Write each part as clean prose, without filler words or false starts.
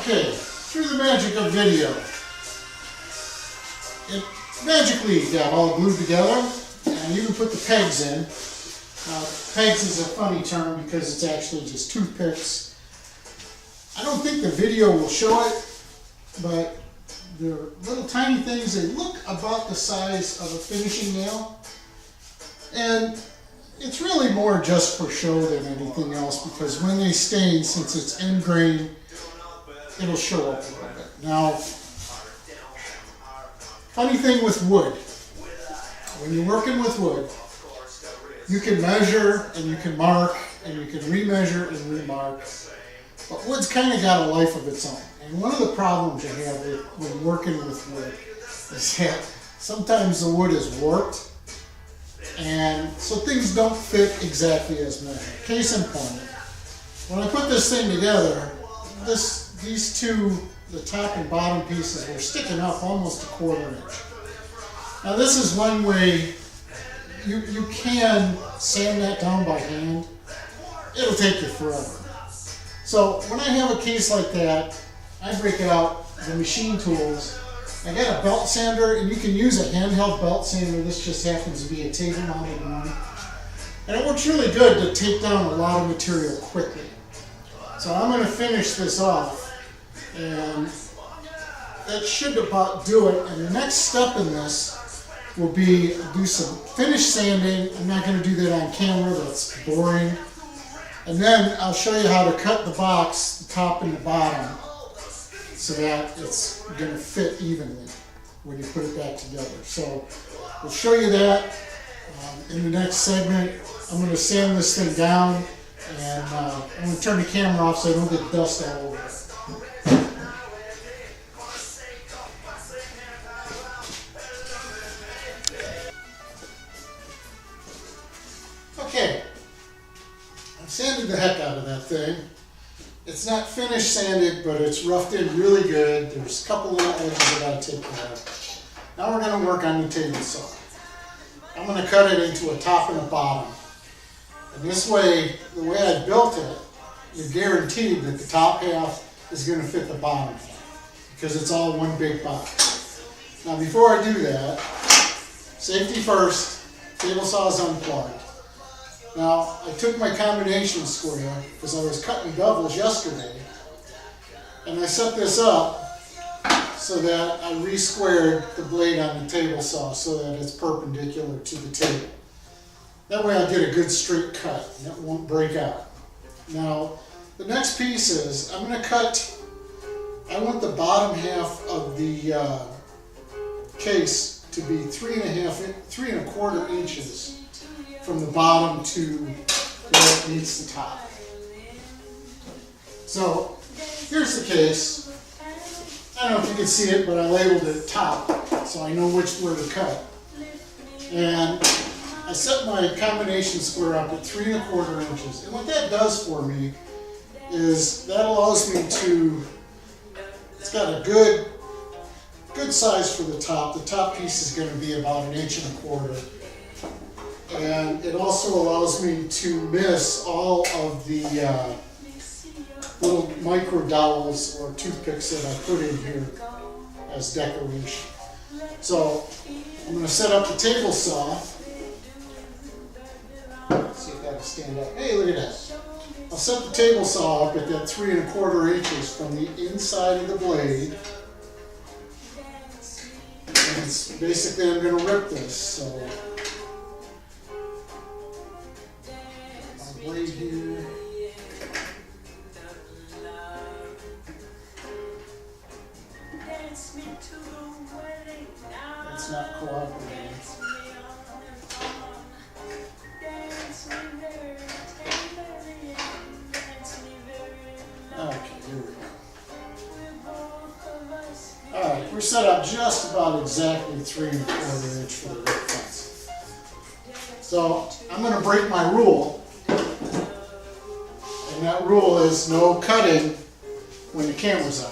Okay, through the magic of video, it magically got all glued together, and you can put the pegs in. Now, pegs is a funny term because it's actually just toothpicks. I don't think the video will show it, but they're little tiny things. They look about the size of a finishing nail, and it's really more just for show than anything else, because when they stain, since it's end grain, it'll show up a little bit. Now, funny thing with wood, when you're working with wood, you can measure and you can mark and you can remeasure and remark, but wood's kind of got a life of its own. And one of the problems you have when working with wood is that sometimes the wood is warped, and so things don't fit exactly as measured. Case in point, when I put this thing together, these two, the top and bottom pieces, were sticking up almost a 1/4 inch. Now this is one way you can sand that down by hand. It'll take you forever. So when I have a case like that, I break out the machine tools. I got a belt sander, and you can use a handheld belt sander. This just happens to be a table mounted one. And it works really good to take down a lot of material quickly. So I'm going to finish this off, and that should about do it. And the next step in this will be do some finish sanding. I'm not going to do that on camera, that's boring. And then I'll show you how to cut the box, the top and the bottom, so that it's going to fit evenly when you put it back together. So we'll show you that in the next segment. I'm going to sand this thing down, and I'm going to turn the camera off so I don't get dust all over it. Okay, I've sanded the heck out of that thing. It's not finished sanded, but it's roughed in really good. There's a couple little edges I got to take care of. Now we're going to work on the table saw. I'm going to cut it into a top and a bottom. And this way, the way I built it, you're guaranteed that the top half is going to fit the bottom half, because it's all one big box. Now before I do that, safety first, table saw is unplugged. Now, I took my combination square, because I was cutting doubles yesterday, and I set this up so that I re-squared the blade on the table saw so that it's perpendicular to the table. That way I'll get a good straight cut, and it won't break out. Now, the next piece is, I'm going to cut, I want the bottom half of the case to be 3¼ inches from the bottom to where it meets the top. So here's the case. I don't know if you can see it, but I labeled it top, so I know where to cut. And I set my combination square up at 3¼ inches. And what that does for me is that allows me to, it's got a good size for the top. The top piece is going to be about 1¼ inch. And it also allows me to miss all of the little micro dowels or toothpicks that I put in here as decoration. So I'm going to set up the table saw. Let's see if that'll stand up. Hey, look at that. I'll set the table saw up at that 3¼ inches from the inside of the blade. And it's basically, I'm going to rip this. So blade here. It's not cooperating. Okay, here we go. Alright, we're set up just about exactly 3¼ inch for the rip fence. So I'm going to break my rule. And that rule is no cutting when the camera's on.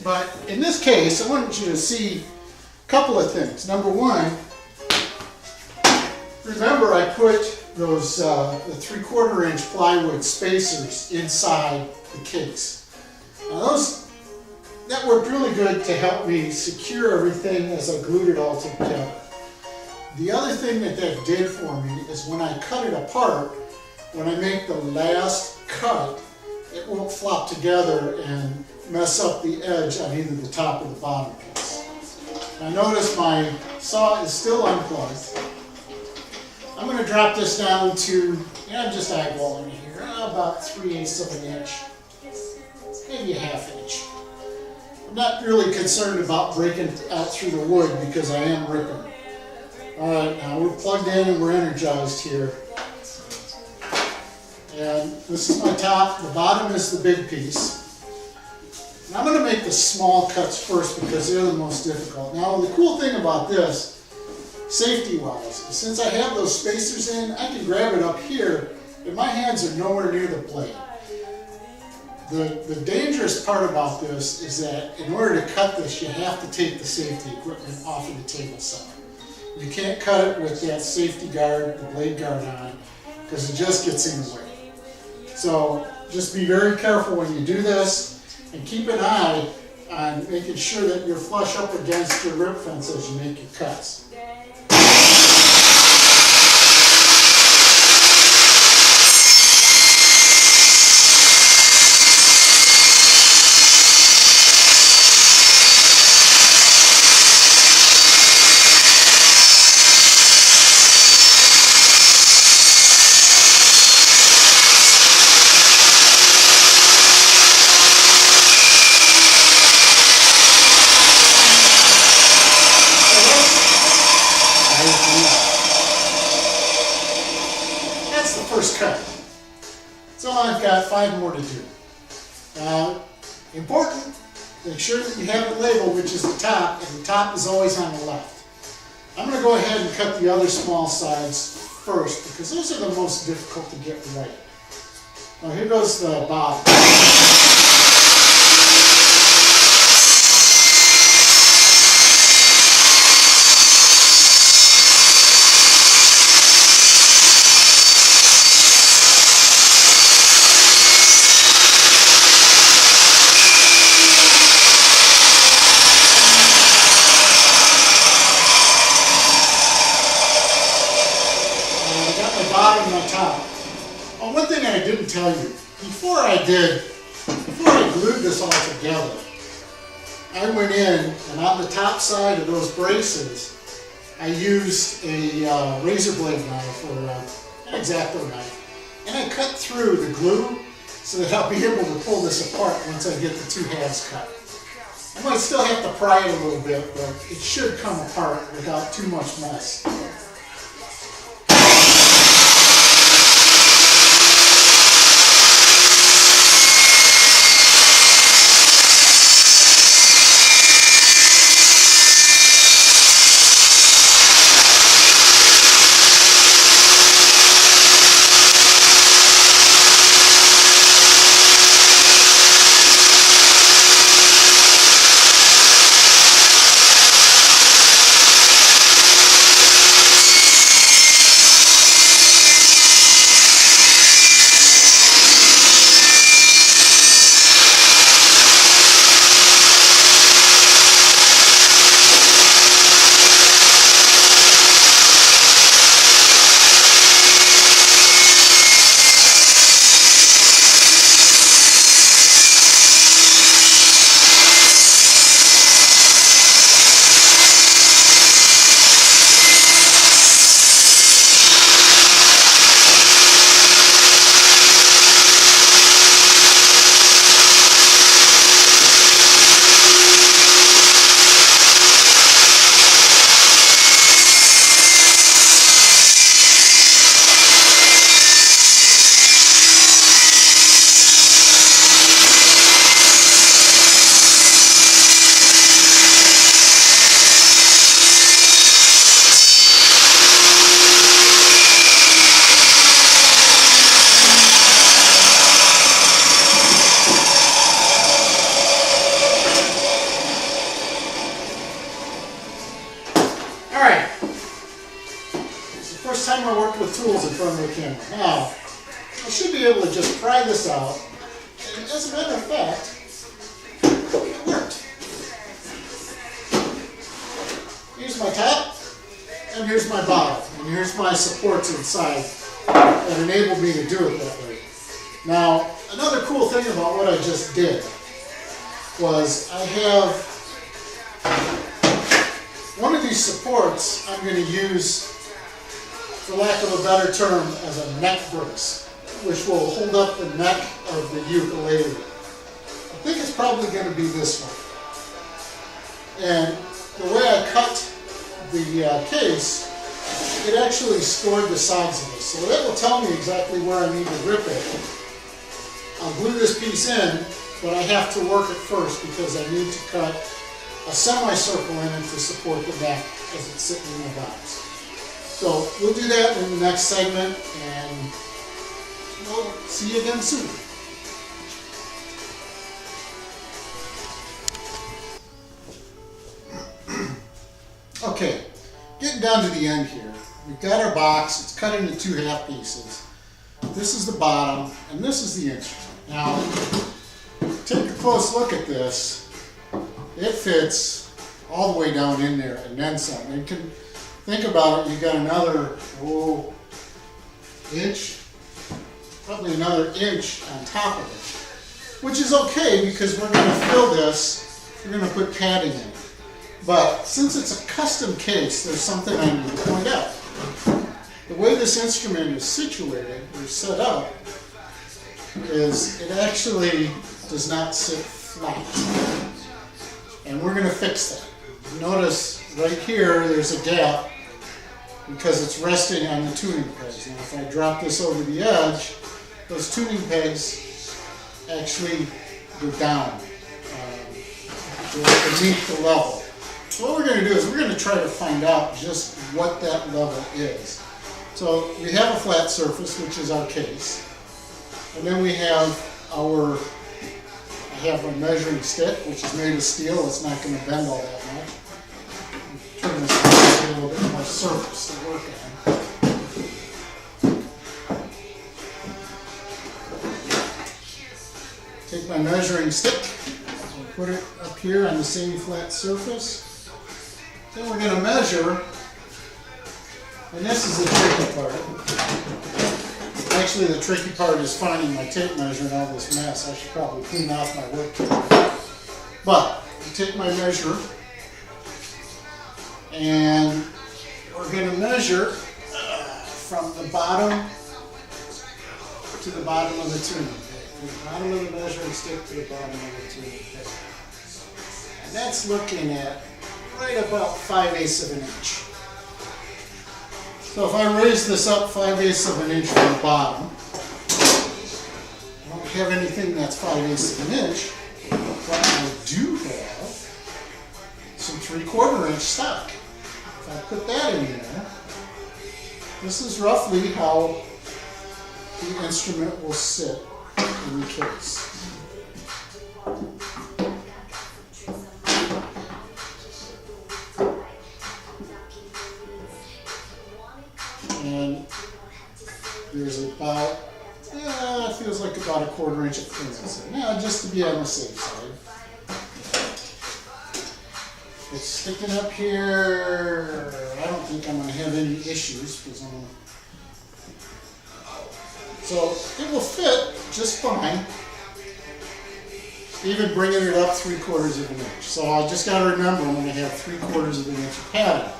But in this case, I want you to see a couple of things. Number one, remember I put those the 3/4 inch plywood spacers inside the case. Now that worked really good to help me secure everything as I glued it all together. The other thing that did for me is when I cut it apart, when I make the last cut, it won't flop together and mess up the edge on either the top or the bottom piece. Now notice my saw is still unplugged. I'm going to drop this down to, I'm just eyeballing it here, about 3/8 of an inch, maybe a 1/2 inch. I'm not really concerned about breaking out through the wood because I am ripping. Alright, now we're plugged in and we're energized here. And this is my top, the bottom is the big piece. And I'm going to make the small cuts first because they're the most difficult. Now the cool thing about this, safety-wise, since I have those spacers in, I can grab it up here and my hands are nowhere near the blade. The dangerous part about this is that in order to cut this, you have to take the safety equipment off of the table saw. You can't cut it with that safety guard, the blade guard on, because it just gets in the way. So just be very careful when you do this and keep an eye on making sure that you're flush up against your rip fence as you make your cuts. That's the first cut. So I've got 5 more to do. Important, make sure that you have it labeled, which is the top, and the top is always on the left. I'm going to go ahead and cut the other small sides first because those are the most difficult to get right. Now here goes the bottom. Bottom and top. Oh, one thing I didn't tell you, before I glued this all together, I went in and on the top side of those braces, I used a razor blade knife or an X-Acto knife, and I cut through the glue so that I'll be able to pull this apart once I get the 2 halves cut. I might still have to pry it a little bit, but it should come apart without too much mess. First time I worked with tools in front of the camera. Now, I should be able to just pry this out. And as a matter of fact, here's my top, and here's my bottom, and here's my supports inside that enable me to do it that way. Now, another cool thing about what I just did was I have one of these supports I'm going to use, for lack of a better term, as a neck brace, which will hold up the neck of the ukulele. I think it's probably going to be this one. And the way I cut the case, it actually scored the sides of this. So that will tell me exactly where I need to rip it. I'll glue this piece in, but I have to work it first because I need to cut a semicircle in it to support the neck as it's sitting in the box. So we'll do that in the next segment, and we'll see you again soon. Okay, getting down to the end here. We've got our box, it's cut into 2 half pieces. This is the bottom, and this is the instrument. Now, take a close look at this. It fits all the way down in there and then some. And you can think about it, you've got another inch, probably another inch on top of it, which is okay because we're going to fill this, we're going to put padding in it. But since it's a custom case, there's something I need to point out. The way this instrument is situated or set up is it actually does not sit flat. And we're going to fix that. Notice right here there's a gap because it's resting on the tuning pegs. Now if I drop this over the edge, those tuning pegs actually go down, go beneath the level. So what we're going to do is we're going to try to find out just what that level is. So we have a flat surface, which is our case. And then we have I have a measuring stick, which is made of steel. It's not going to bend all that much. Turn this to get a little bit more surface to work on. Take my measuring stick and put it up here on the same flat surface. Then we're going to measure, and this is the tricky part. Actually, the tricky part is finding my tape measure and all this mess. I should probably clean off my work tape. But I take my measure, and we're going to measure from the bottom to the bottom of the tuning peg. From the bottom of the measuring stick to the bottom of the tuning peg. And that's looking at right about 5/8 of an inch. So if I raise this up 5/8 of an inch from the bottom, I don't have anything that's 5/8 of an inch, but I do have some 3/4 inch stock. If I put that in there, this is roughly how the instrument will sit in the case. And there's about, it feels like about a 1/4 inch of clearance. Now, just to be on the safe side. It's sticking up here. I don't think I'm going to have any issues because so it will fit just fine. Even bringing it up 3/4 of an inch. So I just got to remember I'm going to have 3/4 of an inch of padding.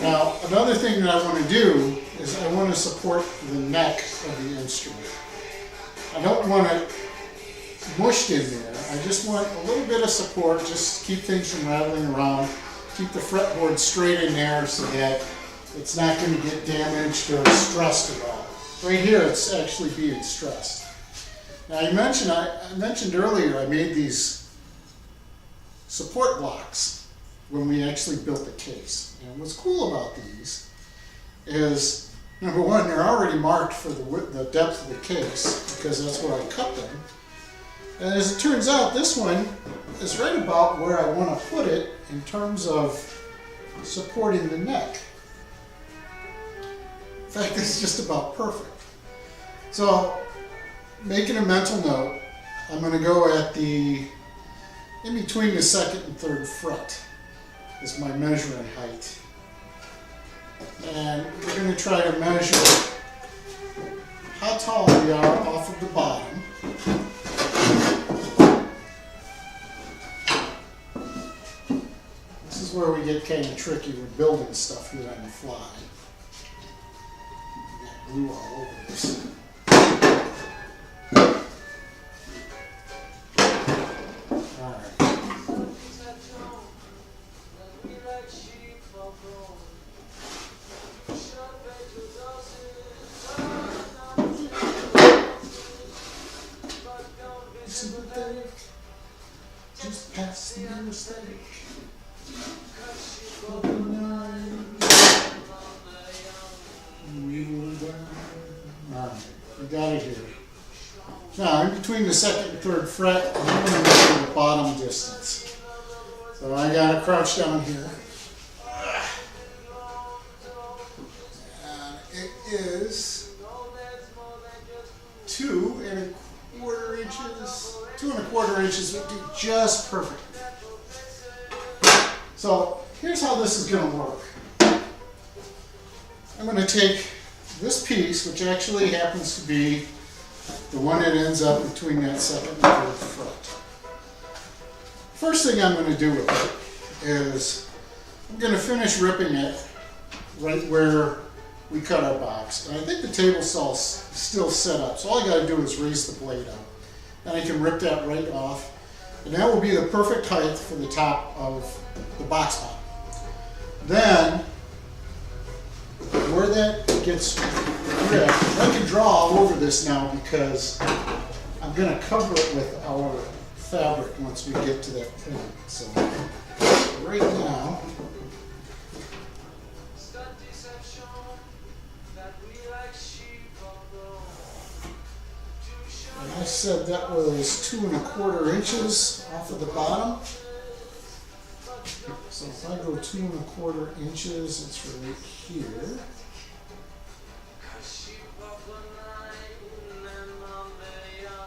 Now, another thing that I want to do is I want to support the neck of the instrument. I don't want it mushed in there. I just want a little bit of support, just keep things from rattling around, keep the fretboard straight in there so that it's not going to get damaged or stressed at all. Right here, it's actually being stressed. Now, I mentioned earlier I made these support blocks when we actually built the case. And what's cool about these is, number one, they're already marked for the depth of the case because that's where I cut them. And as it turns out, this one is right about where I want to put it in terms of supporting the neck. In fact, it's just about perfect. So, making a mental note, I'm going to go at in between the 2nd and 3rd fret. is my measuring height. And we're going to try to measure how tall we are off of the bottom. This is where we get kind of tricky with building stuff here on the fly. Got glue all over this. Just past the mistake. Alright, we got it here. Now, in between the second and third fret, I'm going to measure the bottom distance. So I got to crouch down here. And it is 2 1/4 inches. 2 1/4 inches would do just perfect. So here's how this is going to work. I'm going to take this piece, which actually happens to be the one that ends up between that second and third fret. First thing I'm going to do with it is I'm going to finish ripping it right where we cut our box. And I think the table saw's still set up, so all I got to do is raise the blade up. And I can rip that right off. And that will be the perfect height for the top of the box bottom. Then, where that gets ripped, I can draw all over this now because I'm going to cover it with our fabric once we get to that point. So, right now, I said that was 2 1/4 inches off of the bottom. So if I go 2 1/4 inches, it's right here.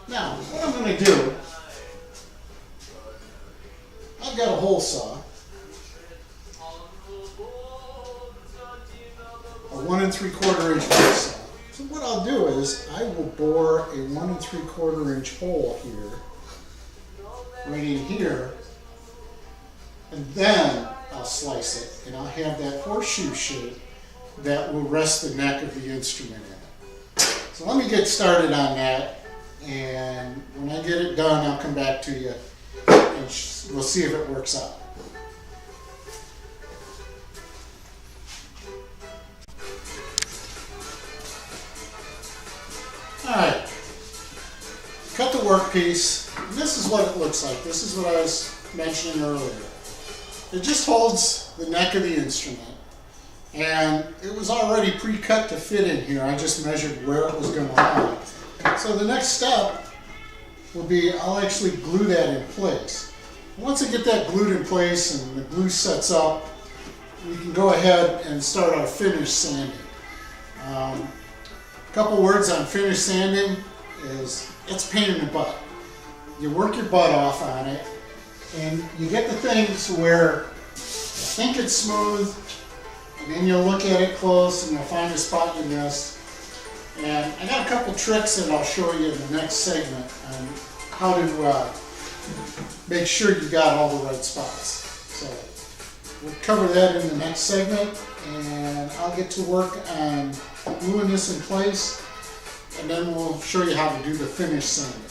Now, what I'm going to do, I've got a hole saw, a 1 3/4 inch hole saw. So what I'll do is I will bore a 1 3/4 inch hole here, right in here, and then I'll slice it, and I'll have that horseshoe shape that will rest the neck of the instrument in. So let me get started on that, and when I get it done, I'll come back to you, and we'll see if it works out. Alright, cut the workpiece, and this is what it looks like. This is what I was mentioning earlier. It just holds the neck of the instrument, and it was already pre-cut to fit in here. I just measured where it was going to lie. So the next step will be I'll actually glue that in place. Once I get that glued in place and the glue sets up, we can go ahead and start our finish sanding. A couple words on finish sanding is it's a pain in the butt. You work your butt off on it, and you get the things where you think it's smooth, and then you'll look at it close and you'll find a spot you missed. And I got a couple tricks that I'll show you in the next segment on how to make sure you got all the right spots. So we'll cover that in the next segment, and I'll get to work on gluing this in place, and then we'll show you how to do the finish sanding.